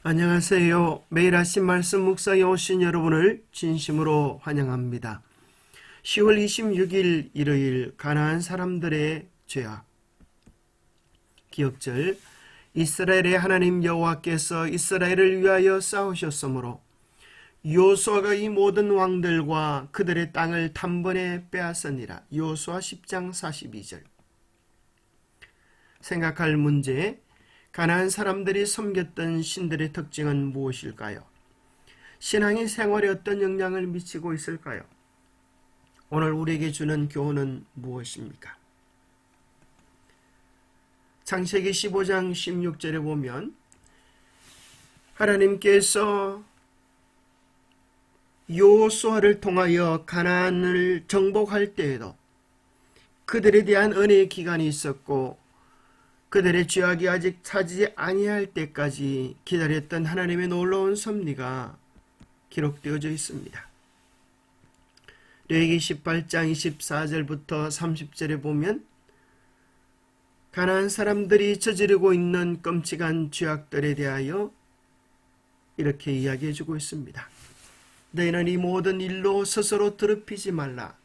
안녕하세요. 매일 아침 말씀 묵상에 오신 여러분을 진심으로 환영합니다. 10월 26일 일요일 가나안 사람들의 죄악. 기억절. 이스라엘의 하나님 여호와께서 이스라엘을 위하여 싸우셨으므로 여호수아가 이 모든 왕들과 그들의 땅을 단번에 빼앗으니라. 여호수아 10장 42절. 생각할 문제. 가나안 사람들이 섬겼던 신들의 특징은 무엇일까요? 신앙의 생활에 어떤 영향을 미치고 있을까요? 오늘 우리에게 주는 교훈은 무엇입니까? 창세기 15장 16절에 보면 하나님께서 여호수아를 통하여 가나안을 정복할 때에도 그들에 대한 은혜의 기간이 있었고 그들의 죄악이 아직 차지지 아니할 때까지 기다렸던 하나님의 놀라운 섭리가 기록되어져 있습니다. 레위기 18장 24절부터 30절에 보면 가나안 사람들이 저지르고 있는 끔찍한 죄악들에 대하여 이렇게 이야기해주고 있습니다. 너희는 이 모든 일로 스스로 더럽히지 말라.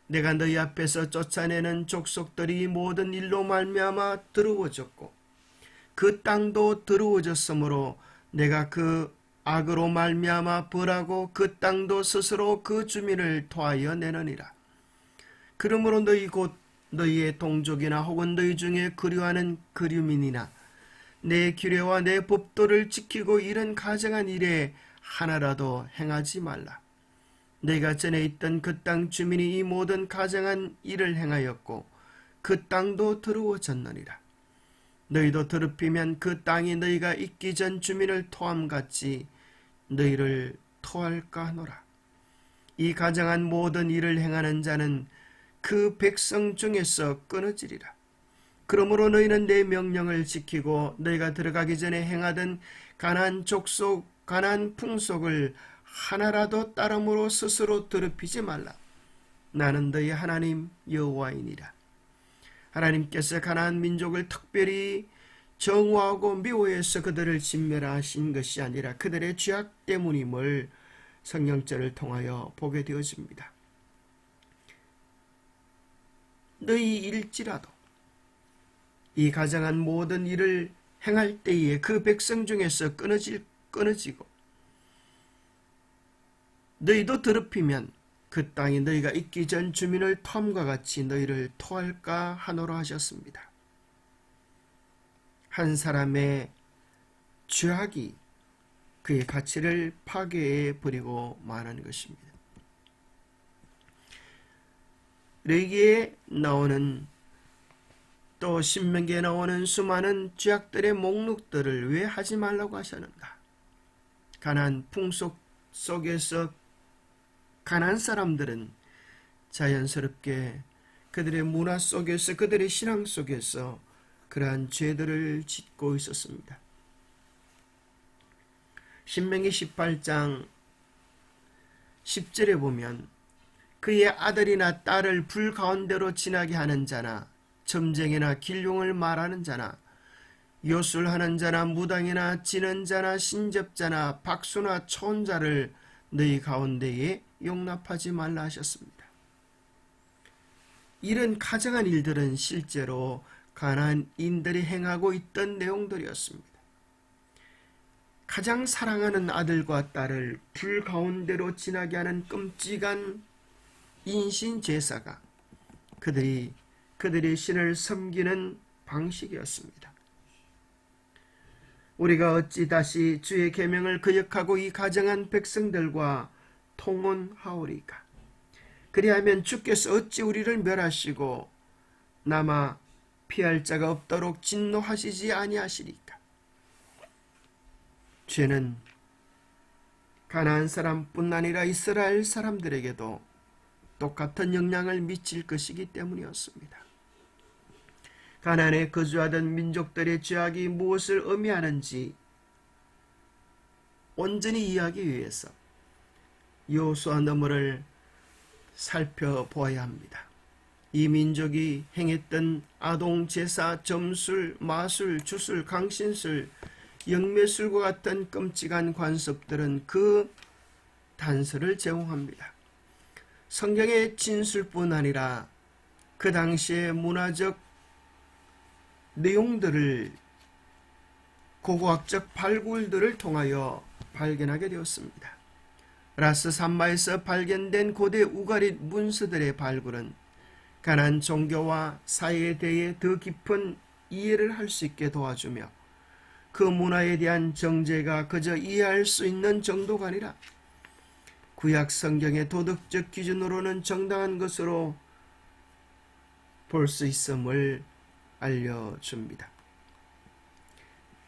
내가 너희 앞에서 쫓아내는 족속들이 모든 일로 말미암아 더러워졌고 그 땅도 더러워졌으므로 내가 그 악으로 말미암아 벌하고 그 땅도 스스로 그 주민을 토하여 내느니라. 그러므로 너희 곧 너희의 동족이나 혹은 너희 중에 그리워하는 그류민이나 내 규례와 내 법도를 지키고 이런 가정한 일에 하나라도 행하지 말라. 내가 전에 있던 그 땅 주민이 이 모든 가정한 일을 행하였고 그 땅도 더러워졌느니라. 너희도 더럽히면 그 땅이 너희가 있기 전 주민을 토함같이 너희를 토할까 하노라. 이 가정한 모든 일을 행하는 자는 그 백성 중에서 끊어지리라. 그러므로 너희는 내 명령을 지키고 너희가 들어가기 전에 행하던 가나안 족속 가나안 풍속을 하나라도 따름으로 스스로 더럽히지 말라. 나는 너희 하나님 여호와이니라. 하나님께서 가나안 민족을 특별히 정오하고 미워해서 그들을 진멸하신 것이 아니라 그들의 죄악 때문임을 성경절을 통하여 보게 되어집니다. 너희일지라도 이 가정한 모든 일을 행할 때에 그 백성 중에서 끊어지고 너희도 더럽히면 그 땅이 너희가 있기 전 주민을 토함과 같이 너희를 토할까 하노라 하셨습니다. 한 사람의 죄악이 그의 가치를 파괴해 버리고 마는 것입니다. 레위기에 나오는 또 신명기에 나오는 수많은 죄악들의 목록들을 왜 하지 말라고 하셨는가? 가나안 풍속 속에서 가나안 사람들은 자연스럽게 그들의 문화 속에서 그들의 신앙 속에서 그러한 죄들을 짓고 있었습니다. 신명기 18장 10절에 보면 그의 아들이나 딸을 불 가운데로 지나게 하는 자나 점쟁이나 길용을 말하는 자나 요술하는 자나 무당이나 지는 자나 신접자나 박수나 초혼자를 너희 가운데에 용납하지 말라 하셨습니다. 이런 가정한 일들은 실제로 가나안인들이 행하고 있던 내용들이었습니다. 가장 사랑하는 아들과 딸을 불 가운데로 지나게 하는 끔찍한 인신 제사가 그들의 신을 섬기는 방식이었습니다. 우리가 어찌 다시 주의 계명을 거역하고 이 가정한 백성들과 통혼하오리까? 그리하면 주께서 어찌 우리를 멸하시고 남아 피할 자가 없도록 진노하시지 아니하시리까? 죄는 가나안 사람뿐 아니라 이스라엘 사람들에게도 똑같은 영향을 미칠 것이기 때문이었습니다. 가나안에 거주하던 민족들의 죄악이 무엇을 의미하는지 온전히 이해하기 위해서 여호수아 너머를 살펴보아야 합니다. 이 민족이 행했던 아동 제사, 점술, 마술, 주술, 강신술 영매술과 같은 끔찍한 관습들은 그 단서를 제공합니다. 성경의 진술뿐 아니라 그 당시의 문화적 내용들을 고고학적 발굴들을 통하여 발견하게 되었습니다. 라스 산마에서 발견된 고대 우가릿 문서들의 발굴은 가나안 종교와 사회에 대해 더 깊은 이해를 할 수 있게 도와주며 그 문화에 대한 정죄가 그저 이해할 수 있는 정도가 아니라 구약 성경의 도덕적 기준으로는 정당한 것으로 볼 수 있음을 알려줍니다.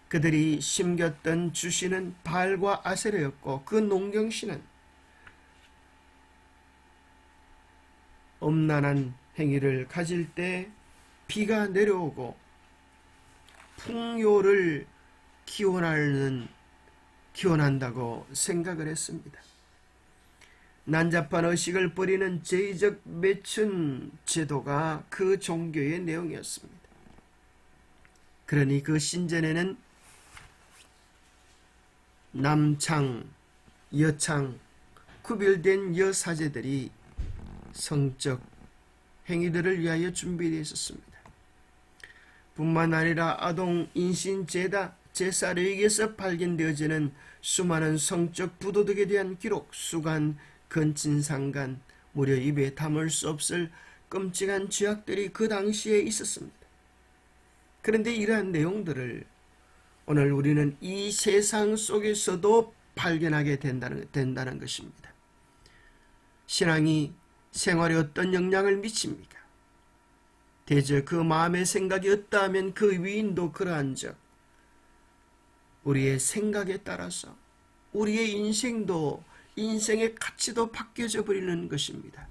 그들이 심겼던 주신은 바알과 아세라였고 그 농경신은 엄난한 행위를 가질 때 비가 내려오고 풍요를 기원한다고 생각을 했습니다. 난잡한 의식을 버리는 제의적 매춘 제도가 그 종교의 내용이었습니다. 그러니 그 신전에는 남창, 여창, 구별된 여사제들이 성적 행위들을 위하여 준비되어 있었습니다. 뿐만 아니라 아동 인신 제사료에게서 발견되어지는 수많은 성적 부도덕에 대한 기록, 수간, 근친상간, 무려 입에 담을 수 없을 끔찍한 죄악들이 그 당시에 있었습니다. 그런데 이러한 내용들을 오늘 우리는 이 세상 속에서도 발견하게 된다는 것입니다. 신앙이 생활에 어떤 영향을 미칩니까? 대저 그 마음의 생각이 없다면 그 위인도 그러한 적 우리의 생각에 따라서 우리의 인생의 가치도 바뀌어져 버리는 것입니다.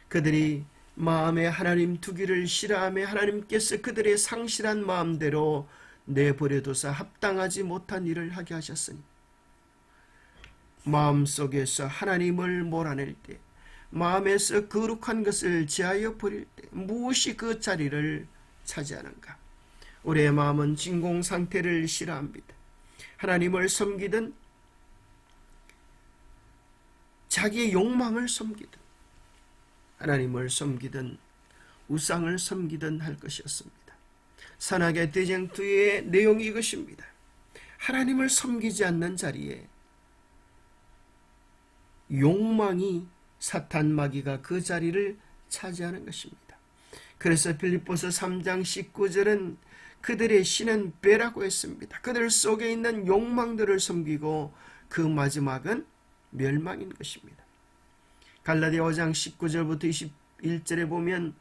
그들이 마음에 하나님 두기를 싫어하며 하나님께서 그들의 상실한 마음대로 내버려둬서 합당하지 못한 일을 하게 하셨으니 마음속에서 하나님을 몰아낼 때 마음에서 거룩한 것을 제하여 버릴 때 무엇이 그 자리를 차지하는가? 우리의 마음은 진공 상태를 싫어합니다. 하나님을 섬기든 자기의 욕망을 섬기든 하나님을 섬기든 우상을 섬기든 할 것이었습니다. 선악의 대쟁투의 내용이 이것입니다. 하나님을 섬기지 않는 자리에 욕망이 사탄 마귀가 그 자리를 차지하는 것입니다. 그래서 빌립보서 3장 19절은 그들의 신은 배라고 했습니다. 그들 속에 있는 욕망들을 섬기고 그 마지막은 멸망인 것입니다. 갈라디아 5장 19절부터 21절에 보면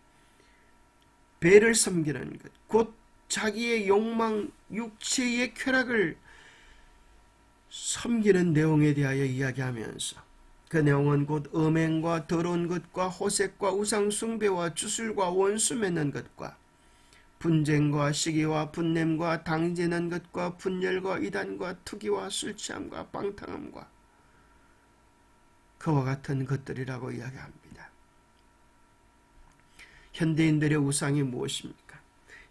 배를 섬기는 것, 곧 자기의 욕망, 육체의 쾌락을 섬기는 내용에 대하여 이야기하면서 그 내용은 곧 음행과 더러운 것과 호색과 우상숭배와 주술과 원수 맺는 것과 분쟁과 시기와 분냄과 당지는 것과 분열과 이단과 투기와 술취함과 방탕함과 그와 같은 것들이라고 이야기합니다. 현대인들의 우상이 무엇입니까?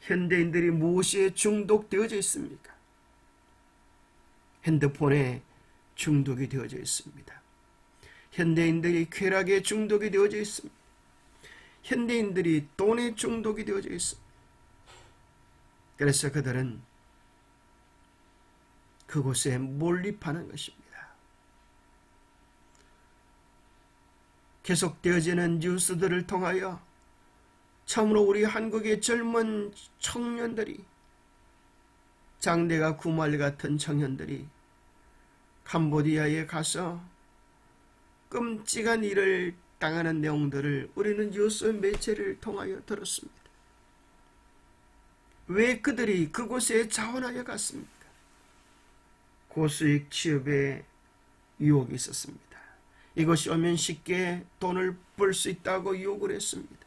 현대인들이 무엇에 중독되어져 있습니까? 핸드폰에 중독이 되어져 있습니다. 현대인들이 쾌락에 중독이 되어져 있습니다. 현대인들이 돈에 중독이 되어져 있습니다. 그래서 그들은 그곳에 몰입하는 것입니다. 계속되어지는 뉴스들을 통하여 참으로 우리 한국의 젊은 청년들이 장대가 구말 같은 청년들이 캄보디아에 가서 끔찍한 일을 당하는 내용들을 우리는 뉴스 매체를 통하여 들었습니다. 왜 그들이 그곳에 자원하여 갔습니까? 고수익 취업에 유혹이 있었습니다. 이것이 오면 쉽게 돈을 벌 수 있다고 유혹을 했습니다.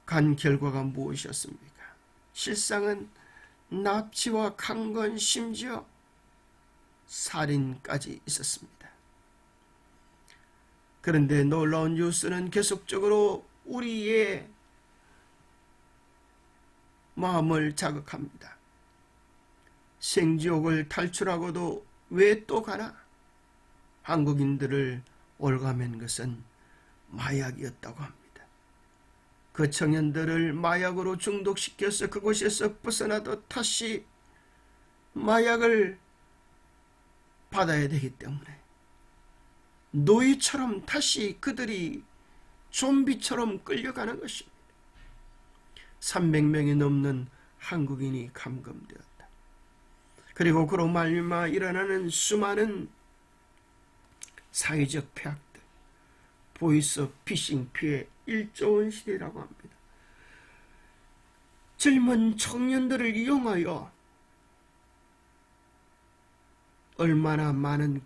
간 결과가 무엇이었습니까? 실상은 납치와 강건 심지어 살인까지 있었습니다. 그런데 놀라운 뉴스는 계속적으로 우리의 마음을 자극합니다. 생지옥을 탈출하고도 왜 또 가나? 한국인들을 올가맨 것은 마약이었다고 합니다. 그 청년들을 마약으로 중독시켜서 그곳에서 벗어나도 다시 마약을 받아야 되기 때문에 노예처럼 다시 그들이 좀비처럼 끌려가는 것입니다. 300명이 넘는 한국인이 감금되었다. 그리고 그로 말미암아 일어나는 수많은 사회적 폐악들, 보이스 피싱 피해 1조 원 시대라고 합니다. 젊은 청년들을 이용하여 얼마나 많은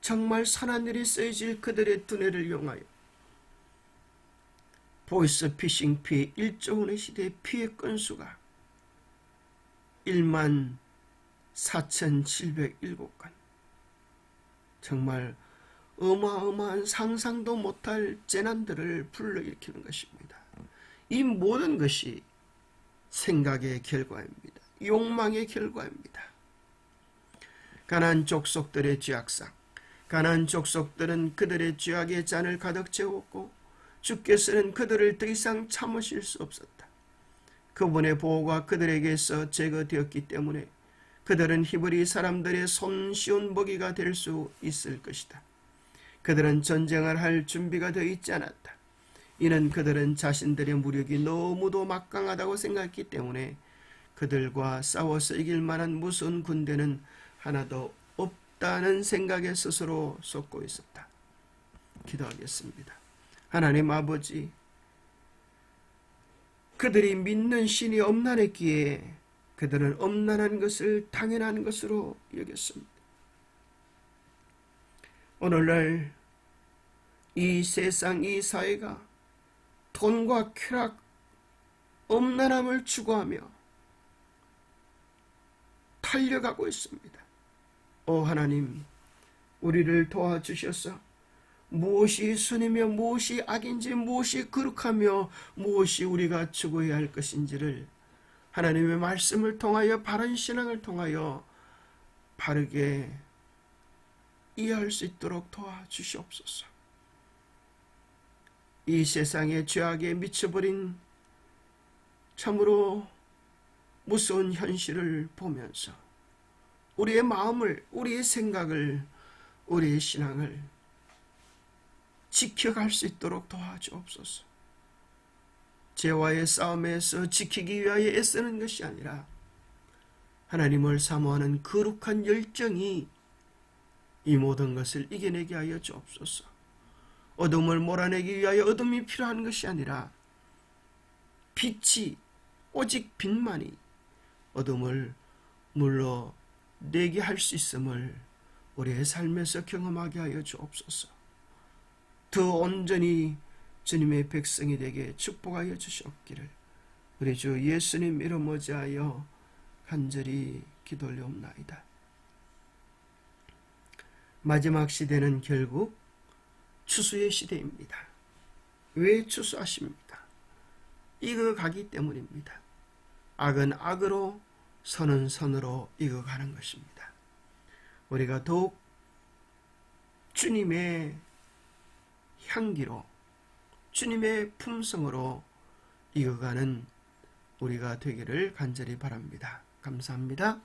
정말 선한 일이 쓰여질 그들의 두뇌를 이용하여 보이스 피싱 피해 1조 원의 시대의 피해 건수가 14,707건, 정말 어마어마한 상상도 못할 재난들을 불러일으키는 것입니다. 이 모든 것이 생각의 결과입니다. 욕망의 결과입니다. 가나안 족속들의 죄악상, 가나안 족속들은 그들의 죄악의 잔을 가득 채웠고 주께서는 그들을 더 이상 참으실 수 없었다. 그분의 보호가 그들에게서 제거되었기 때문에 그들은 히브리 사람들의 손쉬운 먹이가 될 수 있을 것이다. 그들은 전쟁을 할 준비가 되어 있지 않았다. 이는 그들은 자신들의 무력이 너무도 막강하다고 생각했기 때문에 그들과 싸워서 이길 만한 무서운 군대는 하나도 없다는 생각에 스스로 쏟고 있었다. 기도하겠습니다. 하나님 아버지, 그들이 믿는 신이 엄난했기에 그들은 엄난한 것을 당연한 것으로 여겼습니다. 오늘날 이 세상, 이 사회가 돈과 쾌락, 엄난함을 추구하며 달려가고 있습니다. 오 하나님, 우리를 도와주셔서 무엇이 선이며 무엇이 악인지, 무엇이 거룩하며 무엇이 우리가 추구해야 할 것인지를 하나님의 말씀을 통하여, 바른 신앙을 통하여 바르게 이해할 수 있도록 도와주시옵소서. 이 세상의 죄악에 미쳐버린 참으로 무서운 현실을 보면서 우리의 마음을, 우리의 생각을, 우리의 신앙을 지켜갈 수 있도록 도와주옵소서. 죄와의 싸움에서 지키기 위하여 애쓰는 것이 아니라 하나님을 사모하는 거룩한 열정이 이 모든 것을 이겨내게 하여 주옵소서. 어둠을 몰아내기 위하여 어둠이 필요한 것이 아니라 빛이, 오직 빛만이 어둠을 물러내게 할 수 있음을 우리의 삶에서 경험하게 하여 주옵소서. 더 온전히 주님의 백성이 되게 축복하여 주시옵기를 우리 주 예수님 이름 의지하여 간절히 기도 올려옵나이다. 마지막 시대는 결국 추수의 시대입니다. 왜 추수하십니까? 익어가기 때문입니다. 악은 악으로, 선은 선으로 익어가는 것입니다. 우리가 더욱 주님의 향기로, 주님의 품성으로 익어가는 우리가 되기를 간절히 바랍니다. 감사합니다.